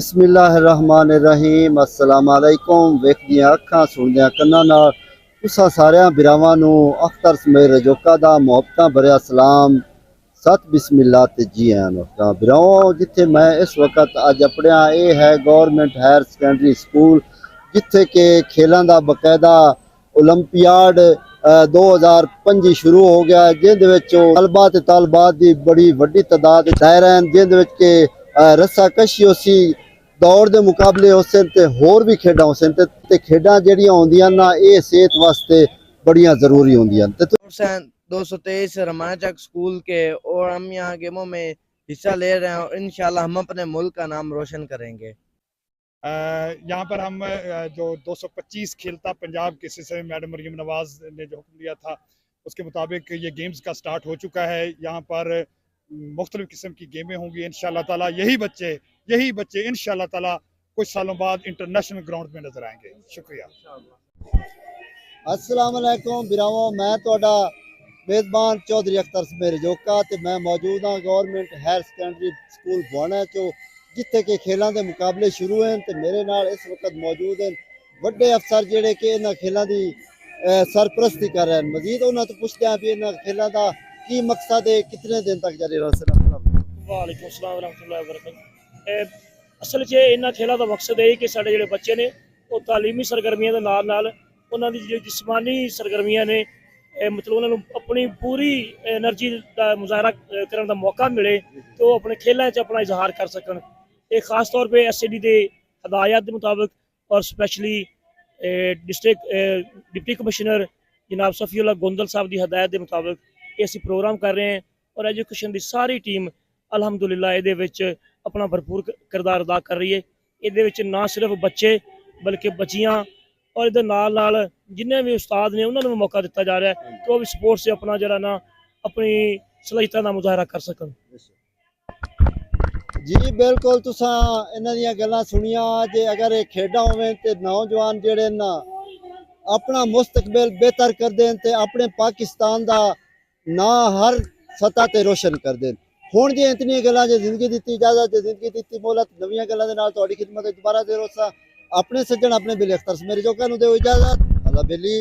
बिस्मिल्लाहिर्रहमानिर्रहीम अस्सलाम वालेकुम। वेखदियां अखां सुनदियां कन्नां नाल तुसां सारियां बिरावां नूं अख्तर समੇਤ रजोका दा मुहब्बतां भरिया सलाम सत बिस्मिल्लाह ते जी आयां नोस्तां बिराओ। जिथे मैं इस वक्त अज अपने ये है गवर्नमेंट हायर सेकेंडरी स्कूल जिथे के खेलों का बकायदा ओलंपियाड 2025 शुरू हो गया, जिंद तलबा ते तालबात की बड़ी वड्डी तादाद दायरा जिंद के रस्सा कशी उसी दौड़ के मुकाबले उसन ते होर भी खेडां उसन ते खेडां जड़ियां होंदियां ना ये सेहत वास्ते बड़ियां जरूरी होंदियां। 223 रमाना चक स्कूल के और हम यहाँ गेमों में हिस्सा ले रहे हैं और इंशाल्लाह हम अपने मुल्क का नाम रोशन करेंगे। यहाँ पर हम जो 225 खेलता पंजाब के सिलसिले में मैडम मरियम नवाज ने जो हुक्म दिया था उसके मुताबिक ये गेम्स का स्टार्ट हो चुका है। यहाँ पर मुख्तलिफ किस्म की गेमें होंगी इंशाल्लाह ताला। यही बच्चे इंशाल्लाह ताला कुछ सालों बाद इंटरनेशनल ग्राउंड में नजर आएंगे। शुक्रिया। अस्सलाम वालेकुम बिरावो, मैं तोड़ा मेज़बान चौधरी अख्तर समੇਤ रजोका ते मैं मौजूद हाँ government higher secondary school Bhaona चो जिथे के खेलों के मुकाबले शुरू हैं ते मेरे नाल इस वक्त मौजूद हैं वड्डे अफसर जिहड़े कि इन्हां खेलों की सरपरस्ती कर रहे हैं। मजीद उन्हां तो पुछते हैं भी इन्हां खेलों का की मकसद है, कितने दिन तक जारी रहेगा। वालेकुम अस्सलाम वरहमतुल्लाहि वबरकातुहू। असल च इन्हां खेलों का मकसद है कि साडे जिहड़े बच्चे ने वो तालीमी सरगर्मियां दे नाल नाल उन्हां दी जिहड़ी जिस्मानी सरगर्मियां ने मतलब उन्होंने अपनी पूरी एनर्जी का मुजाहरा करने का मौका मिले तो वो अपने खेलों च अपना इजहार कर सकन। ये खास तौर पर SAD के हदायत के मुताबिक और स्पैशली डिप्टी कमिश्नर जनाब सफ़ीउल्लाह गोंदल साहब की हदायत के मुताबिक ये असीं प्रोग्राम कर रहे हैं और एजुकेशन की सारी टीम अलहमदुलिल्लाह ये अपना भरपूर किरदार अदा कर रही है। ये ना सिर्फ बच्चे बल्कि बच्चियाँ और इहदे नाल नाल जिन्हें भी उस्ताद ने उन्होंने भी मौका दिता जा रहा है तो भी स्पोर्ट्स से अपना जरा ना अपनी सलाहियतां दा मुजाहरा कर सकन। जी बिल्कुल, तुसां इन्हां दियां गल्लां सुनियां जे अगर ये खेडां होवें ते नौजवान जिहड़े ना अपना मुस्तकबिल बेहतर करदे ते अपने पाकिस्तान दा ना हर सतह ते रोशन करदे। हुण जे इतनी गल्लां जे जिंदगी दी इजाजत जे जिंदगी दी मोहलत नवीं गल्लां दे नाल तुहाडी खिदमत दोबारा देर अपने सज्जन अपने बिल अख्तर समੇਤ रजोका नूं दिओ इजाजत। अल्लाह बेली।